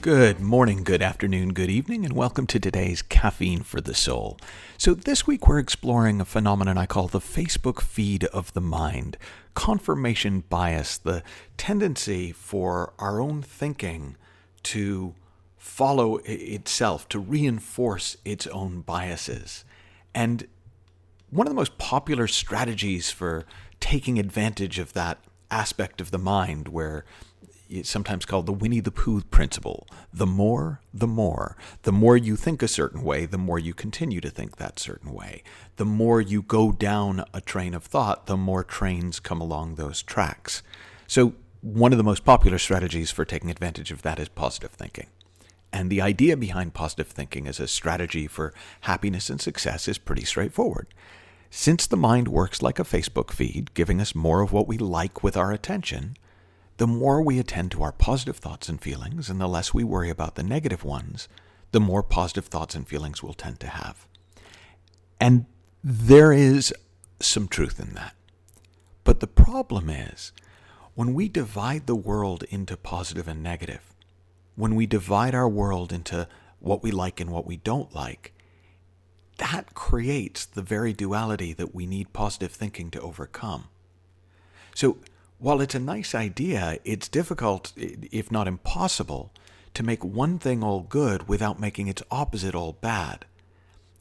Good morning, good afternoon, good evening, and welcome to today's Caffeine for the Soul. So this week we're exploring a phenomenon I call the Facebook feed of the mind, confirmation bias, the tendency for our own thinking to follow itself, to reinforce its own biases. And one of the most popular strategies for taking advantage of that aspect of the mind, where it's sometimes called the Winnie the Pooh principle. The more you think a certain way, the more you continue to think that certain way. The more you go down a train of thought, the more trains come along those tracks. So one of the most popular strategies for taking advantage of that is positive thinking. And the idea behind positive thinking as a strategy for happiness and success is pretty straightforward. Since the mind works like a Facebook feed, giving us more of what we like with our attention, the more we attend to our positive thoughts and feelings, and the less we worry about the negative ones, the more positive thoughts and feelings we'll tend to have. And there is some truth in that. But the problem is, when we divide the world into positive and negative, when we divide our world into what we like and what we don't like, that creates the very duality that we need positive thinking to overcome. So, while it's a nice idea, it's difficult, if not impossible, to make one thing all good without making its opposite all bad.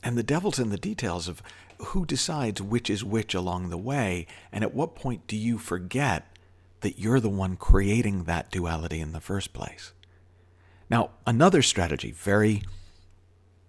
And the devil's in the details of who decides which is which along the way, and at what point do you forget that you're the one creating that duality in the first place. Now, another strategy, very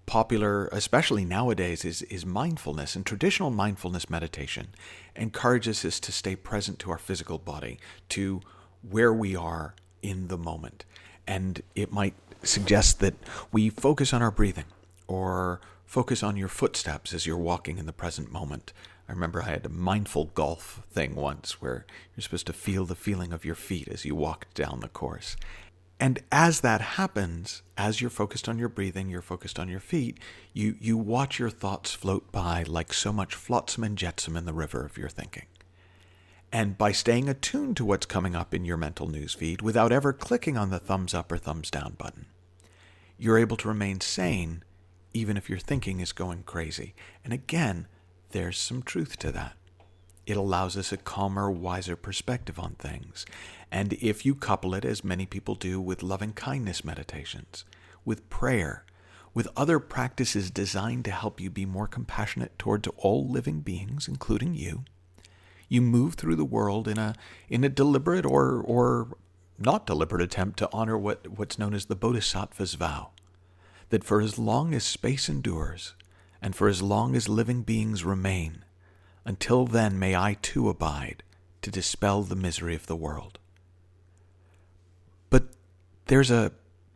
popular, especially nowadays, is mindfulness. And traditional mindfulness meditation encourages us to stay present to our physical body, to where we are in the moment. And it might suggest that we focus on our breathing, or focus on your footsteps as you're walking in the present moment. I remember I had a mindful golf thing once where you're supposed to feel the feeling of your feet as you walk down the course. And as that happens, as you're focused on your breathing, you're focused on your feet, you watch your thoughts float by like so much flotsam and jetsam in the river of your thinking. And by staying attuned to what's coming up in your mental newsfeed without ever clicking on the thumbs up or thumbs down button, you're able to remain sane even if your thinking is going crazy. And again, there's some truth to that. It allows us a calmer, wiser perspective on things. And if you couple it, as many people do, with loving-kindness meditations, with prayer, with other practices designed to help you be more compassionate towards all living beings, including you move through the world in a deliberate or not deliberate attempt to honor what's known as the Bodhisattva's vow, that for as long as space endures, and for as long as living beings remain, until then may I too abide to dispel the misery of the world. But there's a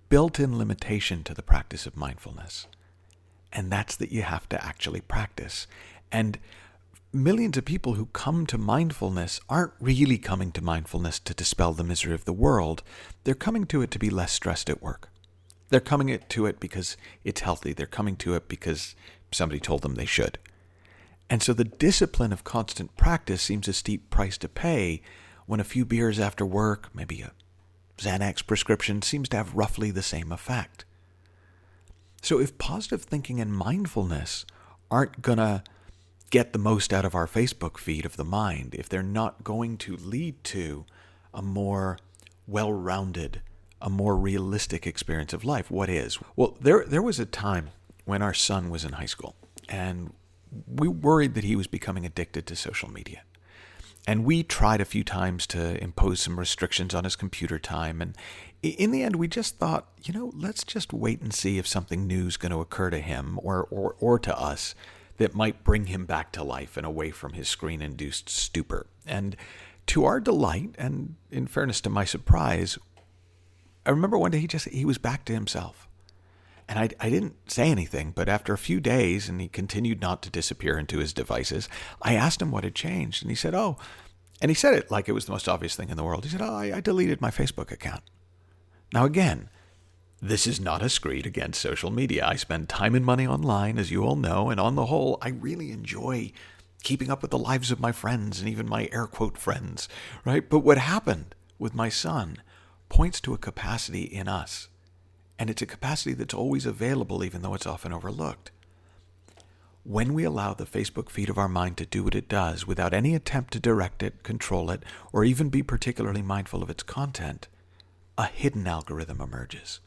built-in limitation to the practice of mindfulness, and that's that you have to actually practice. And millions of people who come to mindfulness aren't really coming to mindfulness to dispel the misery of the world. They're coming to it to be less stressed at work. They're coming to it because it's healthy. They're coming to it because somebody told them they should. And so the discipline of constant practice seems a steep price to pay when a few beers after work, maybe a Xanax prescription, seems to have roughly the same effect. So if positive thinking and mindfulness aren't going to get the most out of our Facebook feed of the mind, if they're not going to lead to a more well-rounded, a more realistic experience of life, what is? Well, there was a time when our son was in high school, and we worried that he was becoming addicted to social media. And we tried a few times to impose some restrictions on his computer time. And in the end, we just thought, let's just wait and see if something new is going to occur to him or to us that might bring him back to life and away from his screen-induced stupor. And to our delight, and in fairness to my surprise, I remember one day he was back to himself. And I didn't say anything, but after a few days, and he continued not to disappear into his devices, I asked him what had changed. And he said, and he said it like it was the most obvious thing in the world. He said, I deleted my Facebook account. Now again, This is not a screed against social media. I spend time and money online, as you all know, and on the whole, I really enjoy keeping up with the lives of my friends and even my air quote friends, right? But what happened with my son points to a capacity in us, and it's a capacity that's always available even though it's often overlooked. When we allow the Facebook feed of our mind to do what it does without any attempt to direct it, control it, or even be particularly mindful of its content, a hidden algorithm emerges.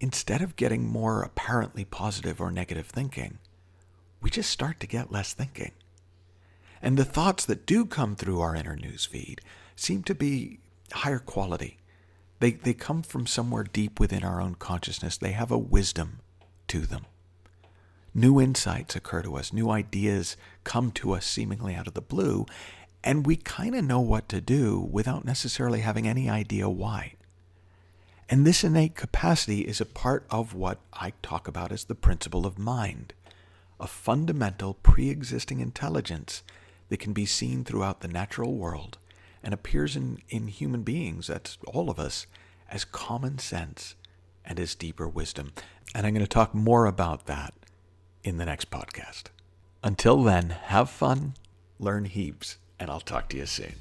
Instead of getting more apparently positive or negative thinking, we just start to get less thinking. And the thoughts that do come through our inner news feed seem to be higher quality. They come from somewhere deep within our own consciousness. They have a wisdom to them. New insights occur to us. New ideas come to us seemingly out of the blue, and we kind of know what to do without necessarily having any idea why. And this innate capacity is a part of what I talk about as the principle of mind, a fundamental pre-existing intelligence that can be seen throughout the natural world and appears in human beings, that's all of us, as common sense and as deeper wisdom. And I'm going to talk more about that in the next podcast. Until then, have fun, learn heaps, and I'll talk to you soon.